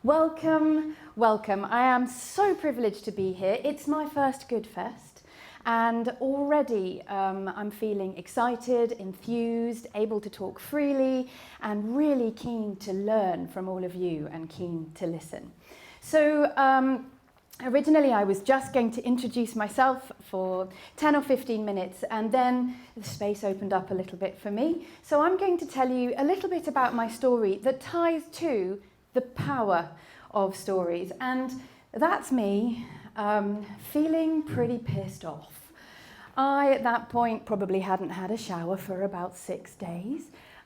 Welcome, welcome. I am so privileged to be here. It's my first Good Fest, and already I'm feeling excited, enthused, able to talk freely, and really keen to learn from all of you and keen to listen. So originally I was just going to introduce myself for 10 or 15 minutes, and then the space opened up a little bit for me. So I'm going to tell you a little bit about my story that ties to the power of stories, and that's me feeling pretty pissed off. I, at that point, probably hadn't had a shower for about 6 days.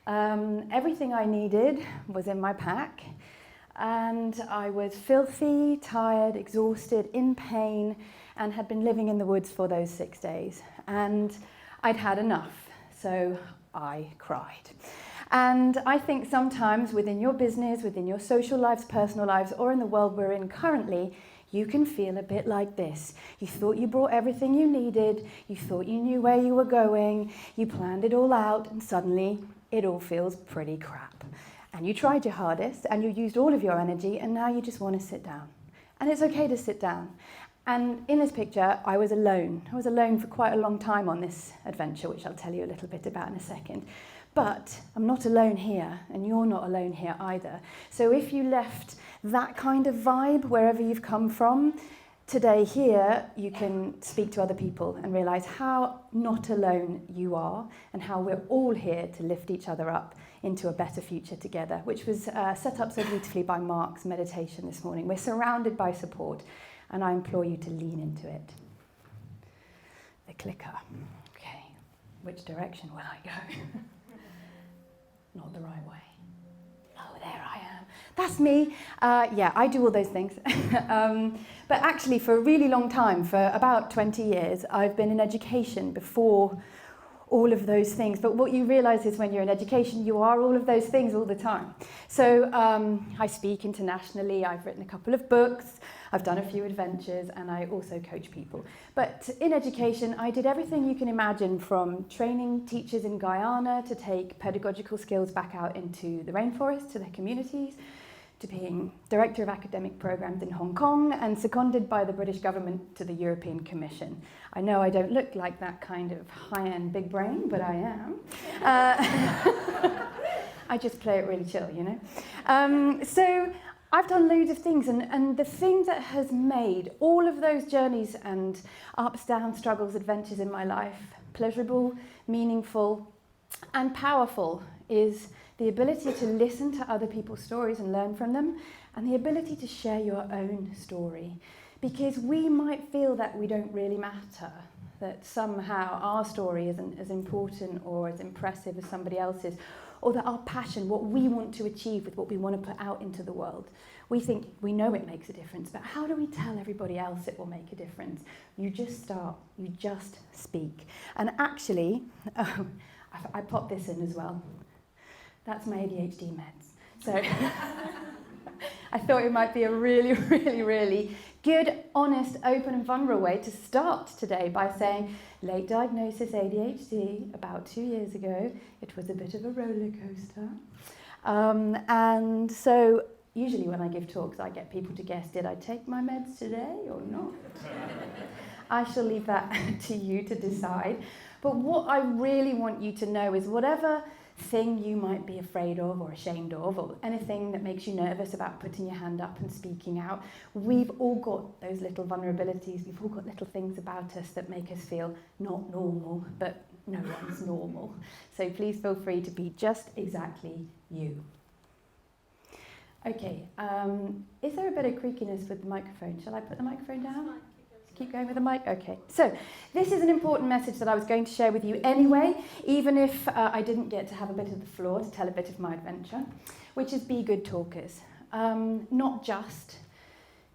Everything I needed was in my pack, and I was filthy, tired, exhausted, in pain, and had been living in the woods for those 6 days. And I'd had enough, so I cried. And I think sometimes within your business, within your social lives, personal lives, or in the world we're in currently, you can feel a bit like this. You thought you brought everything you needed, you thought you knew where you were going, you planned it all out, and suddenly it all feels pretty crap. And you tried your hardest, and you used all of your energy, and now you just want to sit down. And it's okay to sit down. And in this picture, I was alone. I was alone for quite a long time on this adventure, which I'll tell you a little bit about in a second. But I'm not alone here, and you're not alone here either. So if you left that kind of vibe wherever you've come from, today here you can speak to other people and realise how not alone you are, and how we're all here to lift each other up into a better future together, which was set up so beautifully by Mark's meditation this morning. We're surrounded by support, and I implore you to lean into it. The clicker. Okay, which direction will I go? Not the right way. Oh, there I am. That's me. Yeah, I do all those things. But actually, for a really long time, for about 20 years, I've been in education before all of those things. But what you realise is when you're in education, you are all of those things all the time. So I speak internationally, I've written a couple of books, I've done a few adventures, and I also coach people. But in education, I did everything you can imagine, from training teachers in Guyana to take pedagogical skills back out into the rainforest, to their communities, to being director of academic programs in Hong Kong and seconded by the British government to the European Commission. I know I don't look like that kind of high-end big brain, but I am. I just play it really chill, you know. So I've done loads of things, and the thing that has made all of those journeys and ups, downs, struggles, adventures in my life pleasurable, meaningful, and powerful is the ability to listen to other people's stories and learn from them, and the ability to share your own story. Because we might feel that we don't really matter, that somehow our story isn't as important or as impressive as somebody else's, or that our passion, what we want to achieve with what we want to put out into the world, we think we know it makes a difference, but how do we tell everybody else it will make a difference? You just start, you just speak. And actually, I popped this in as well. That's my ADHD meds. So I thought it might be a really, really, really good, honest, open and vulnerable way to start today by saying, late diagnosis ADHD, about 2 years ago. It was a bit of a roller coaster. And so usually when I give talks, I get people to guess, did I take my meds today or not? I shall leave that to you to decide. But what I really want you to know is whatever thing you might be afraid of or ashamed of, or anything that makes you nervous about putting your hand up and speaking out, we've all got those little vulnerabilities, we've all got little things about us that make us feel not normal, but no one's normal. So please feel free to be just exactly you. Okay, is there a bit of creakiness with the microphone? Shall I put the microphone down? Keep going with the mic? Okay. So this is an important message that I was going to share with you anyway, even if I didn't get to have a bit of the floor to tell a bit of my adventure, which is be good talkers. Not just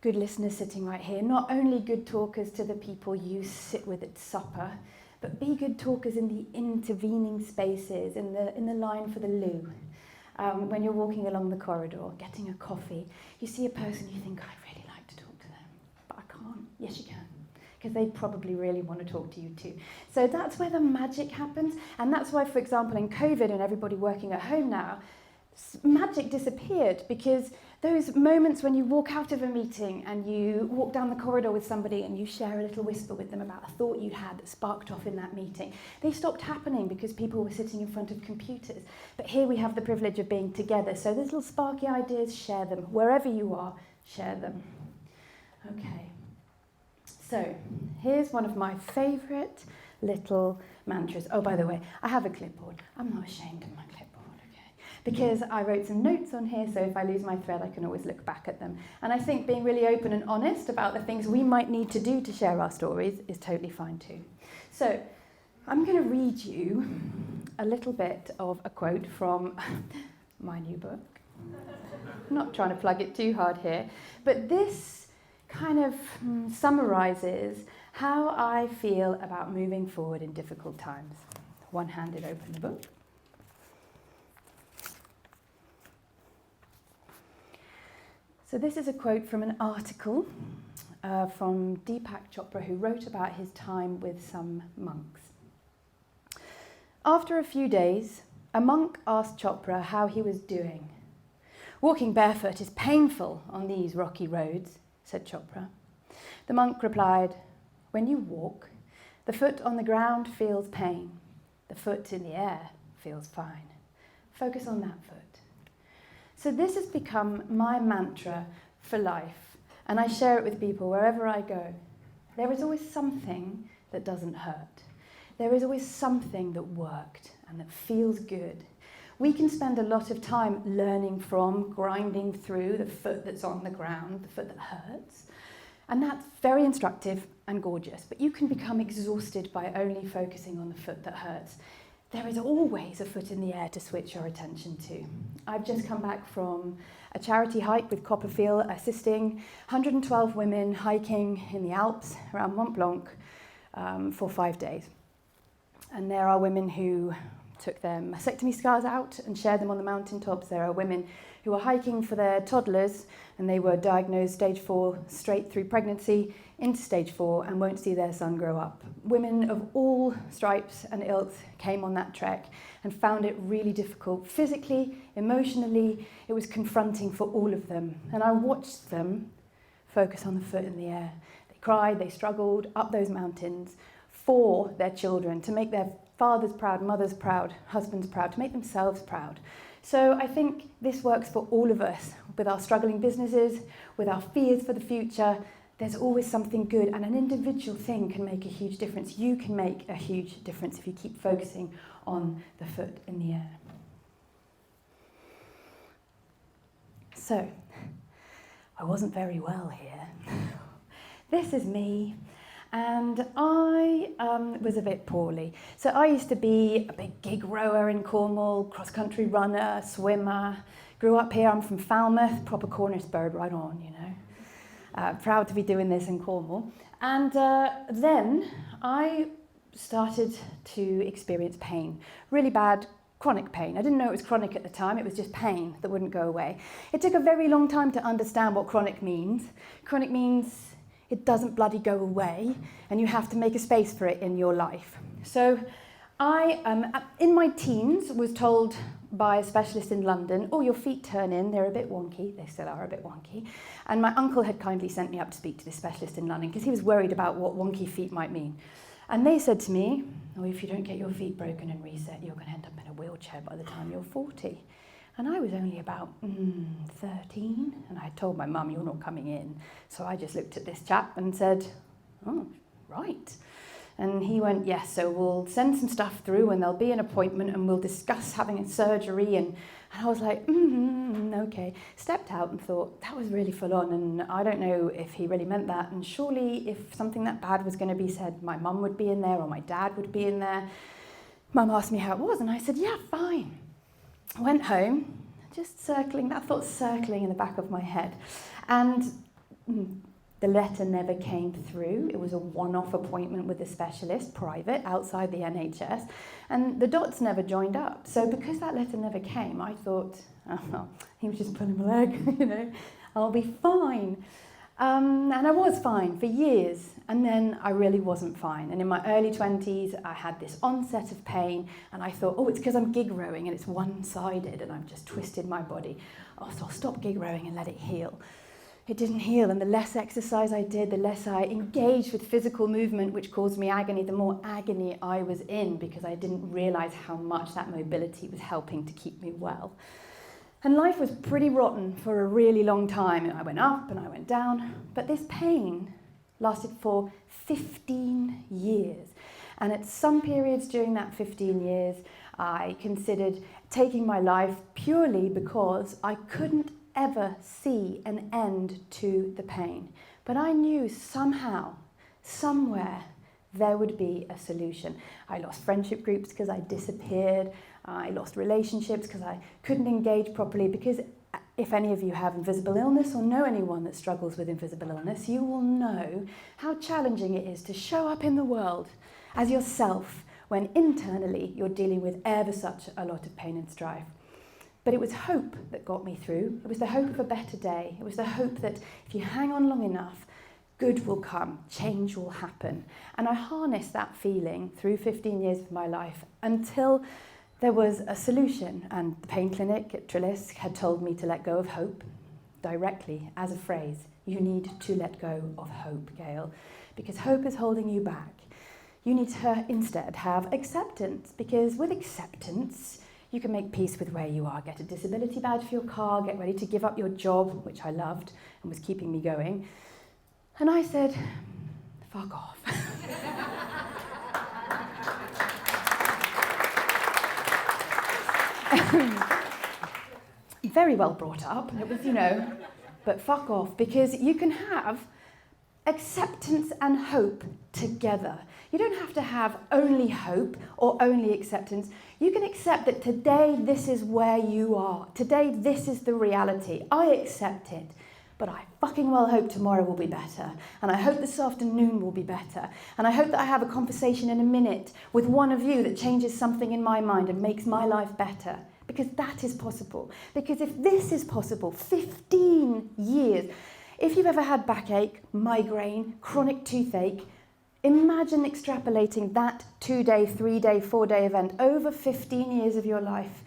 good listeners sitting right here, not only good talkers to the people you sit with at supper, but be good talkers in the intervening spaces, in the line for the loo. When you're walking along the corridor, getting a coffee, you see a person you think, I'd really like to talk to them, but I can't. Yes, you can. Because they probably really want to talk to you too. So that's where the magic happens. And that's why, for example, in COVID and everybody working at home now, magic disappeared, because those moments when you walk out of a meeting and you walk down the corridor with somebody and you share a little whisper with them about a thought you'd had that sparked off in that meeting, they stopped happening because people were sitting in front of computers. But here we have the privilege of being together. So those little sparky ideas, share them. Wherever you are, share them. Okay. So here's one of my favourite little mantras. Oh, by the way, I have a clipboard. I'm not ashamed of my clipboard, okay? Because I wrote some notes on here, so if I lose my thread, I can always look back at them. And I think being really open and honest about the things we might need to do to share our stories is totally fine too. So I'm going to read you a little bit of a quote from my new book. I'm not trying to plug it too hard here, but this kind of summarises how I feel about moving forward in difficult times. One-handed open the book. So this is a quote from an article from Deepak Chopra, who wrote about his time with some monks. After a few days, a monk asked Chopra how he was doing. "Walking barefoot is painful on these rocky roads," said Chopra. The monk replied, "When you walk, the foot on the ground feels pain. The foot in the air feels fine. Focus on that foot." So this has become my mantra for life, and I share it with people wherever I go. There is always something that doesn't hurt. There is always something that worked and that feels good. We can spend a lot of time learning from, grinding through the foot that's on the ground, the foot that hurts. And that's very instructive and gorgeous, but you can become exhausted by only focusing on the foot that hurts. There is always a foot in the air to switch your attention to. I've just come back from a charity hike with Copperfield, assisting 112 women hiking in the Alps around Mont Blanc for 5 days. And there are women who took their mastectomy scars out and shared them on the mountaintops. There are women who are hiking for their toddlers, and they were diagnosed stage 4 straight through pregnancy into stage 4 and won't see their son grow up. Women of all stripes and ilks came on that trek and found it really difficult physically, emotionally. It was confronting for all of them. And I watched them focus on the foot in the air. They cried, they struggled up those mountains for their children, to make their fathers proud, mothers proud, husbands proud, to make themselves proud. So I think this works for all of us, with our struggling businesses, with our fears for the future. There's always something good, and an individual thing can make a huge difference. You can make a huge difference if you keep focusing on the foot in the air. So, I wasn't very well here. This is me. And I was a bit poorly. So I used to be a big gig rower in Cornwall, cross-country runner, swimmer. Grew up here, I'm from Falmouth, proper Cornish bird right on, you know. Proud to be doing this in Cornwall. And then I started to experience pain, really bad chronic pain. I didn't know it was chronic at the time, it was just pain that wouldn't go away. It took a very long time to understand what chronic means. Chronic means it doesn't bloody go away, and you have to make a space for it in your life. So I, in my teens, was told by a specialist in London, "Oh, your feet turn in, they're a bit wonky." They still are a bit wonky. And my uncle had kindly sent me up to speak to this specialist in London because he was worried about what wonky feet might mean. And they said to me, "Oh, if you don't get your feet broken and reset, you're going to end up in a wheelchair by the time you're 40. And I was only about 13, and I had told my mum, "You're not coming in." So I just looked at this chap and said, "Oh, right." And he went, "Yes, so we'll send some stuff through and there'll be an appointment and we'll discuss having a surgery." And I was like, okay. Stepped out and thought, that was really full on, and I don't know if he really meant that. And surely if something that bad was going to be said, my mum would be in there or my dad would be in there. Mum asked me how it was and I said, "Yeah, fine." I went home, just circling, that thought circling in the back of my head. And the letter never came through. It was a one-off appointment with a specialist, private, outside the NHS. And the dots never joined up. So because that letter never came, I thought, oh, he was just pulling my leg, you know, I'll be fine. And I was fine for years, and then I really wasn't fine. And in my early 20s, I had this onset of pain, and I thought, oh, it's because I'm gig rowing and it's one-sided and I've just twisted my body. Oh, so I'll stop gig rowing and let it heal. It didn't heal, and the less exercise I did, the less I engaged with physical movement, which caused me agony, the more agony I was in, because I didn't realise how much that mobility was helping to keep me well. And life was pretty rotten for a really long time. I went up and I went down, but this pain lasted for 15 years. And at some periods during that 15 years, I considered taking my life purely because I couldn't ever see an end to the pain. But I knew somehow, somewhere, there would be a solution. I lost friendship groups because I disappeared. I lost relationships because I couldn't engage properly, because if any of you have invisible illness or know anyone that struggles with invisible illness, you will know how challenging it is to show up in the world as yourself when internally you're dealing with ever such a lot of pain and strife. But it was hope that got me through. It was the hope of a better day. It was the hope that if you hang on long enough, good will come, change will happen. And I harnessed that feeling through 15 years of my life until there was a solution. And the pain clinic at Trillis had told me to let go of hope directly as a phrase. You need to let go of hope, Gail, because hope is holding you back. You need to instead have acceptance, because with acceptance, you can make peace with where you are, get a disability badge for your car, get ready to give up your job, which I loved and was keeping me going. And I said, fuck off. Very well brought up, it was, but fuck off, because you can have acceptance and hope together. You don't have to have only hope or only acceptance. You can accept that today this is where you are. Today this is the reality. I accept it, but I fucking well hope tomorrow will be better. And I hope this afternoon will be better. And I hope that I have a conversation in a minute with one of you that changes something in my mind and makes my life better. Because that is possible. Because if this is possible, 15 years, if you've ever had backache, migraine, chronic toothache, imagine extrapolating that 2-day, 3-day, 4-day event over 15 years of your life.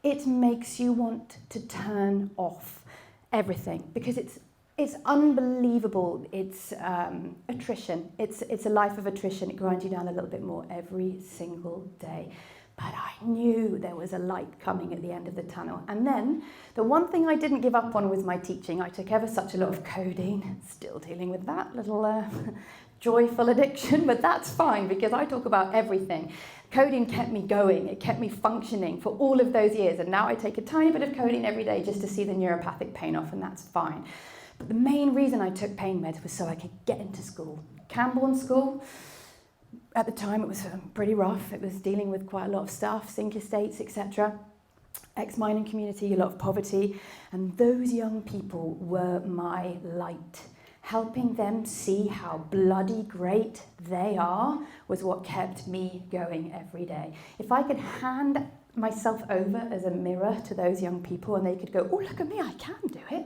It makes you want to turn off everything, because it's unbelievable. It's attrition. It's a life of attrition. It grinds you down a little bit more every single day. But I knew there was a light coming at the end of the tunnel. And then the one thing I didn't give up on was my teaching. I took ever such a lot of codeine, still dealing with that little joyful addiction, but that's fine because I talk about everything. Codeine kept me going, it kept me functioning for all of those years, and now I take a tiny bit of codeine every day just to see the neuropathic pain off, and that's fine. But the main reason I took pain meds was so I could get into school. Camborne School, at the time it was pretty rough. It was dealing with quite a lot of stuff, sink estates, etc. Ex-mining community, a lot of poverty, and those young people were my light. Helping them see how bloody great they are was what kept me going every day. If I could hand myself over as a mirror to those young people and they could go, oh, look at me, I can do it,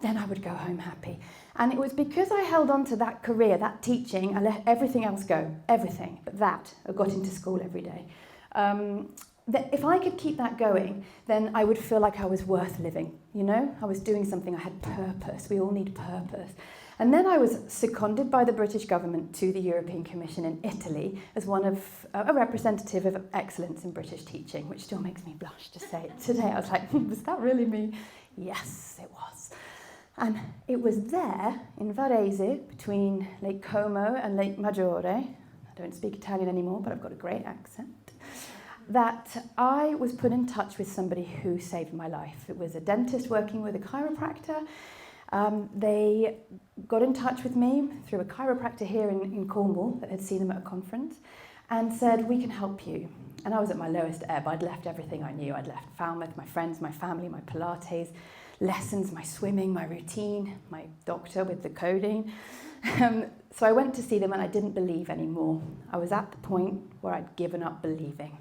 then I would go home happy. And it was because I held on to that career, that teaching, I let everything else go, everything, but that, I got into school every day. That if I could keep that going, then I would feel like I was worth living, I was doing something, I had purpose, we all need purpose. And then I was seconded by the British government to the European Commission in Italy as one of a representative of excellence in British teaching, which still makes me blush to say it today. I was like, was that really me? Yes, it was. And it was there in Varese, between Lake Como and Lake Maggiore, I don't speak Italian anymore, but I've got a great accent, that I was put in touch with somebody who saved my life. It was a dentist working with a chiropractor. They got in touch with me through a chiropractor here in Cornwall that had seen them at a conference and said, we can help you. And I was at my lowest ebb. I'd left everything I knew. I'd left Falmouth, my friends, my family, my Pilates lessons, my swimming, my routine, my doctor with the codeine. So I went to see them and I didn't believe anymore. I was at the point where I'd given up believing.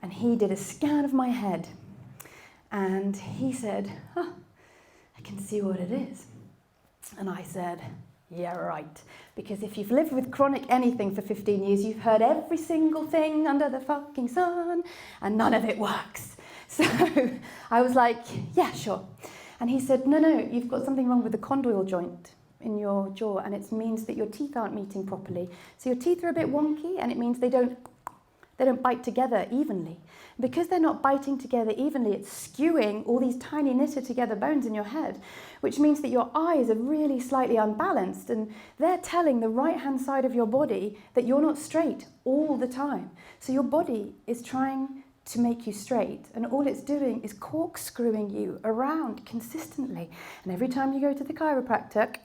And he did a scan of my head and he said, I can see what it is. And I said, yeah, right. Because if you've lived with chronic anything for 15 years, you've heard every single thing under the fucking sun, and none of it works. So I was like, yeah, sure. And he said, no, you've got something wrong with the condyle joint in your jaw, and it means that your teeth aren't meeting properly. So your teeth are a bit wonky, and it means they don't bite together evenly. Because they're not biting together evenly, it's skewing all these tiny knitted together bones in your head, which means that your eyes are really slightly unbalanced, and they're telling the right-hand side of your body that you're not straight all the time. So your body is trying to make you straight, and all it's doing is corkscrewing you around consistently. And every time you go to the chiropractor,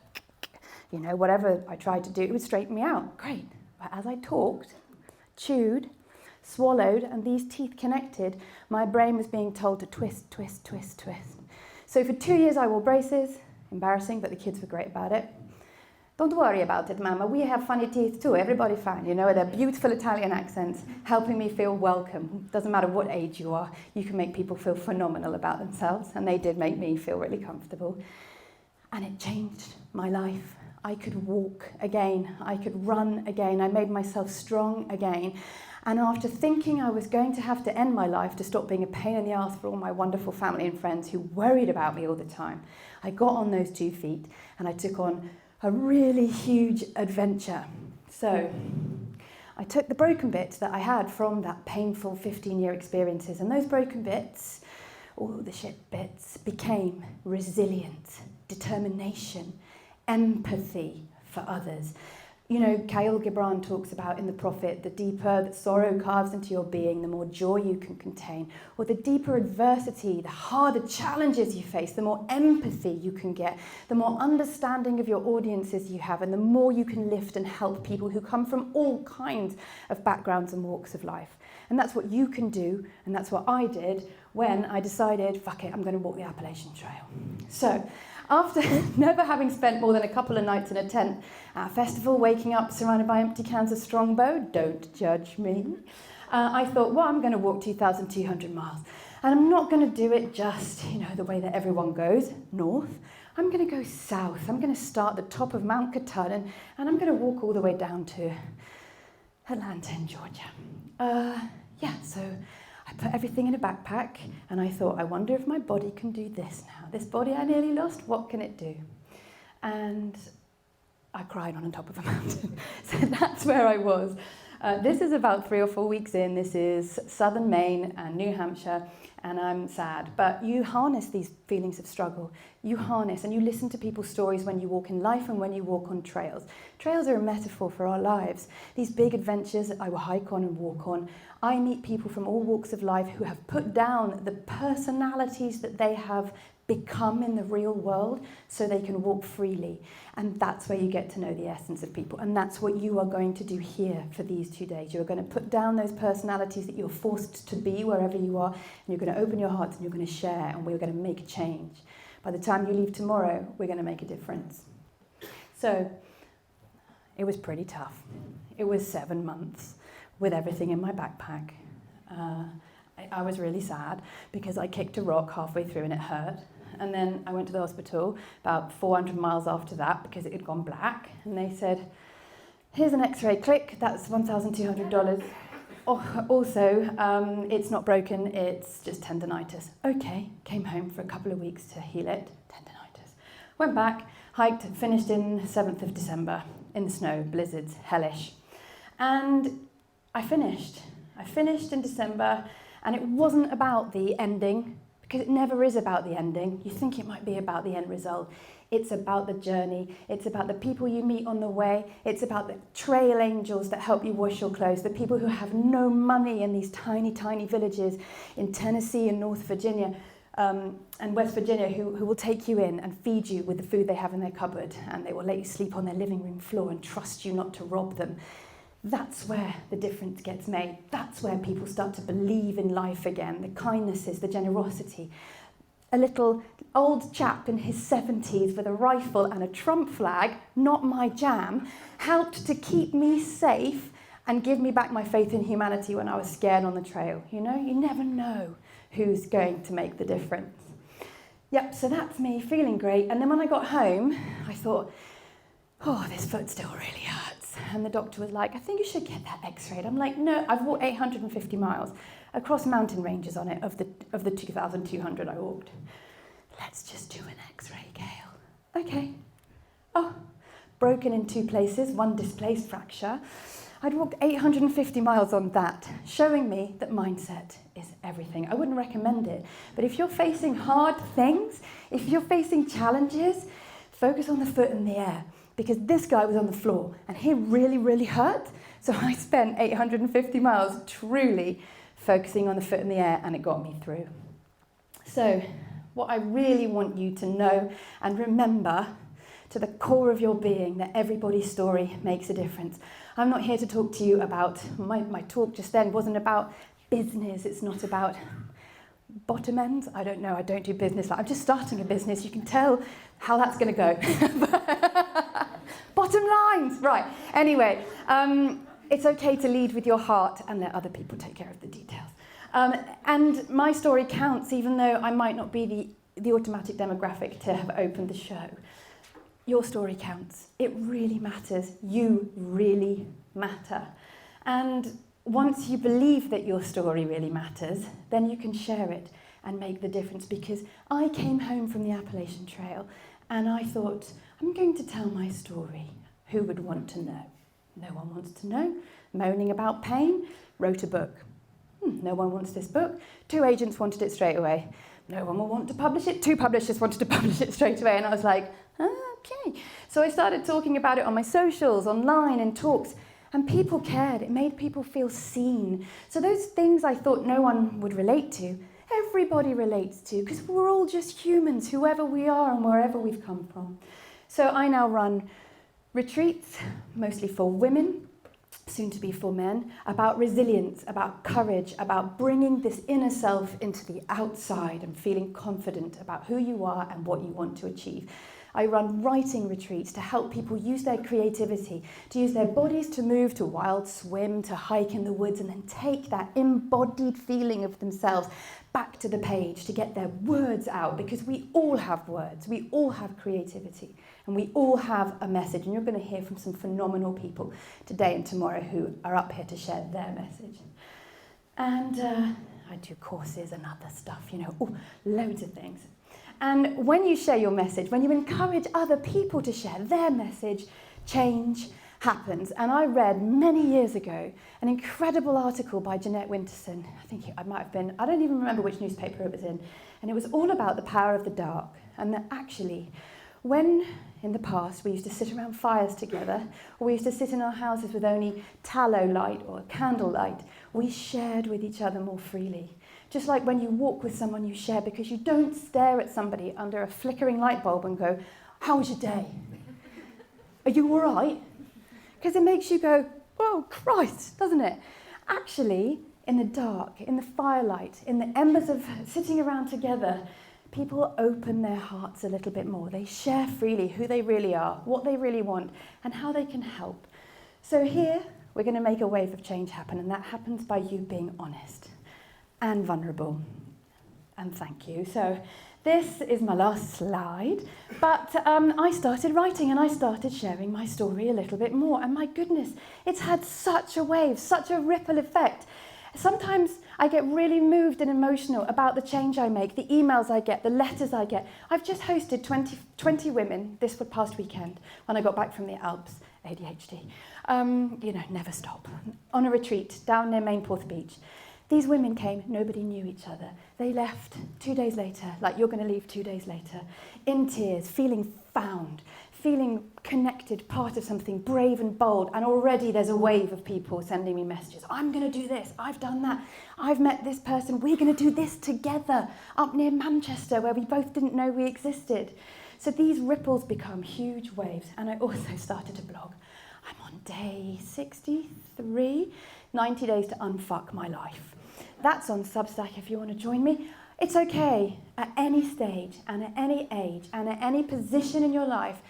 whatever I tried to do, it would straighten me out. Great. But as I talked, chewed, swallowed, and these teeth connected, my brain was being told to twist, twist, twist, twist. So for 2 years I wore braces. Embarrassing, but the kids were great about it. Don't worry about it, Mama. We have funny teeth too. Everybody fine, with their beautiful Italian accents, helping me feel welcome. Doesn't matter what age you are, you can make people feel phenomenal about themselves, and they did make me feel really comfortable. And it changed my life. I could walk again. I could run again. I made myself strong again. And after thinking I was going to have to end my life to stop being a pain in the ass for all my wonderful family and friends who worried about me all the time, I got on those 2 feet and I took on a really huge adventure. So I took the broken bits that I had from that painful 15-year experiences, and those broken bits, all the shit bits, became resilience, determination, empathy for others. Gail talks about in The Prophet, the deeper that sorrow carves into your being, the more joy you can contain. Or the deeper adversity, the harder challenges you face, the more empathy you can get, the more understanding of your audiences you have, and the more you can lift and help people who come from all kinds of backgrounds and walks of life. And that's what you can do, and that's what I did when I decided, fuck it, I'm going to walk the Appalachian Trail. So, after never having spent more than a couple of nights in a tent at a festival, waking up surrounded by empty cans of Strongbow, don't judge me, I thought, well, I'm going to walk 2,200 miles. And I'm not going to do it just, the way that everyone goes, north. I'm going to go south. I'm going to start at the top of Mount Katahdin, and I'm going to walk all the way down to Atlanta in Georgia. So I put everything in a backpack, and I thought, I wonder if my body can do this now. This body I nearly lost, what can it do? And I cried on the top of a mountain. So that's where I was. This is about 3 or 4 weeks in. This is southern Maine and New Hampshire, and I'm sad. But you harness these feelings of struggle. You harness and you listen to people's stories when you walk in life and when you walk on trails. Trails are a metaphor for our lives. These big adventures that I will hike on and walk on. I meet people from all walks of life who have put down the personalities that they have become in the real world so they can walk freely. And that's where you get to know the essence of people. And that's what you are going to do here for these 2 days. You're going to put down those personalities that you're forced to be wherever you are, and you're going to open your hearts and you're going to share, and we're going to make a change. By the time you leave tomorrow, we're going to make a difference. So it was pretty tough. It was 7 months with everything in my backpack. I was really sad because I kicked a rock halfway through and it hurt. And then I went to the hospital about 400 miles after that because it had gone black. And they said, here's an x-ray, click, that's $1,200. Also, it's not broken, it's just tendinitis. Okay, came home for a couple of weeks to heal it, tendinitis. Went back, hiked, finished in 7th of December in the snow, blizzards, hellish. And I finished in December, and it wasn't about the ending, because it never is about the ending. You think it might be about the end result. It's about the journey. It's about the people you meet on the way. It's about the trail angels that help you wash your clothes, the people who have no money in these tiny, tiny villages in Tennessee and North Virginia and West Virginia who will take you in and feed you with the food they have in their cupboard, and they will let you sleep on their living room floor and trust you not to rob them. That's where the difference gets made. That's where people start to believe in life again, the kindnesses, the generosity. A little old chap in his 70s with a rifle and a Trump flag, not my jam, helped to keep me safe and give me back my faith in humanity when I was scared on the trail. You know, you never know who's going to make the difference. Yep, so that's me feeling great. And then when I got home, I thought, oh, this foot still really hurts. And the doctor was like, I think you should get that x-rayed. I'm like, no, I've walked 850 miles across mountain ranges on it of the 2,200 I walked. Let's just do an x-ray, Gail. Okay. Oh, broken in 2 places, 1 displaced fracture. I'd walked 850 miles on that, showing me that mindset is everything. I wouldn't recommend it, but if you're facing hard things, if you're facing challenges, focus on the foot in the air, because this guy was on the floor and he really, really hurt. So I spent 850 miles truly focusing on the foot in the air, and it got me through. So what I really want you to know and remember to the core of your being, that everybody's story makes a difference. I'm not here to talk to you about, my talk just then wasn't about business, it's not about bottom ends. I don't know, I don't do business. I'm just starting a business, you can tell how that's going to go. Bottom lines, right. Anyway, it's okay to lead with your heart and let other people take care of the details. And my story counts, even though I might not be the automatic demographic to have opened the show. Your story counts. It really matters. You really matter. And once you believe that your story really matters, then you can share it and make the difference. Because I came home from the Appalachian Trail and I thought, I'm going to tell my story. Who would want to know? No one wants to know. Moaning about pain, wrote a book. No one wants this book. 2 agents wanted it straight away. No one will want to publish it. 2 publishers wanted to publish it straight away. And I was like, okay. So I started talking about it on my socials, online, in talks, and people cared. It made people feel seen. So those things I thought no one would relate to, everybody relates to, because we're all just humans, whoever we are and wherever we've come from. So I now run retreats, mostly for women, soon to be for men, about resilience, about courage, about bringing this inner self into the outside and feeling confident about who you are and what you want to achieve. I run writing retreats to help people use their creativity, to use their bodies to move, to wild swim, to hike in the woods, and then take that embodied feeling of themselves back to the page, to get their words out, because we all have words, we all have creativity, and we all have a message. And you're going to hear from some phenomenal people today and tomorrow who are up here to share their message. And I do courses and other stuff, loads of things. And when you share your message, when you encourage other people to share their message, change happens. And I read many years ago an incredible article by Jeanette Winterson. I think it might have been, I don't even remember which newspaper it was in. And it was all about the power of the dark. And that actually, when in the past we used to sit around fires together, or we used to sit in our houses with only tallow light or candle light, we shared with each other more freely. Just like when you walk with someone, you share, because you don't stare at somebody under a flickering light bulb and go, how was your day? Are you all right? Because it makes you go, oh, Christ, doesn't it? Actually, in the dark, in the firelight, in the embers of sitting around together, people open their hearts a little bit more. They share freely who they really are, what they really want, and how they can help. So here, we're going to make a wave of change happen, and that happens by you being honest and vulnerable. And thank you. So this is my last slide, but I started writing and I started sharing my story a little bit more. And my goodness, it's had such a wave, such a ripple effect. Sometimes I get really moved and emotional about the change I make, the emails I get, the letters I get. I've just hosted 20 women this past weekend when I got back from the Alps, ADHD. Never stop. On a retreat down near Mainporth Beach. These women came, nobody knew each other. They left 2 days later, like you're going to leave 2 days later, in tears, feeling found, feeling connected, part of something brave and bold. And already there's a wave of people sending me messages. I'm going to do this. I've done that. I've met this person. We're going to do this together up near Manchester, where we both didn't know we existed. So these ripples become huge waves. And I also started a blog. I'm on day 63, 90 days to unfuck my life. That's on Substack if you want to join me. It's okay at any stage and at any age and at any position in your life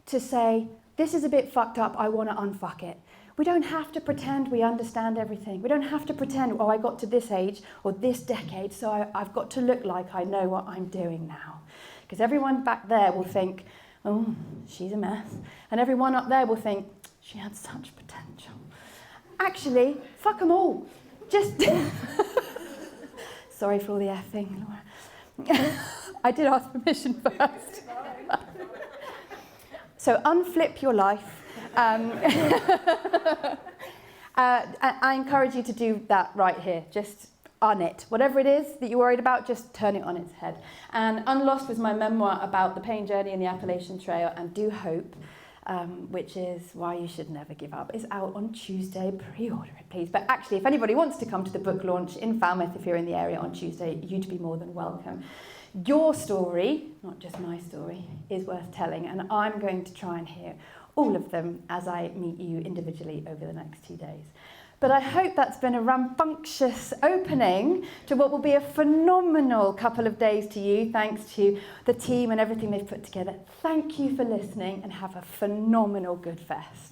to say, this is a bit fucked up, I want to unfuck it. We don't have to pretend we understand everything. We don't have to pretend, I got to this age or this decade, so I've got to look like I know what I'm doing now. because everyone back there will think, oh, she's a mess. And everyone up there will think, she had such potential. Actually, fuck them all. Just, sorry for all the effing, Laura. I did ask permission first. So unflip your life. I encourage you to do that right here. Just on it. Whatever it is that you're worried about, just turn it on its head. And Unlost was my memoir about the pain journey in the Appalachian Trail and Do Hope, which is why you should never give up. It's out on Tuesday. Pre-order it, please. But actually, if anybody wants to come to the book launch in Falmouth, if you're in the area on Tuesday, you'd be more than welcome. Your story, not just my story, is worth telling, and I'm going to try and hear all of them as I meet you individually over the next 2 days. But I hope that's been a rambunctious opening to what will be a phenomenal couple of days to you, thanks to the team and everything they've put together. Thank you for listening, and have a phenomenal Good Fest.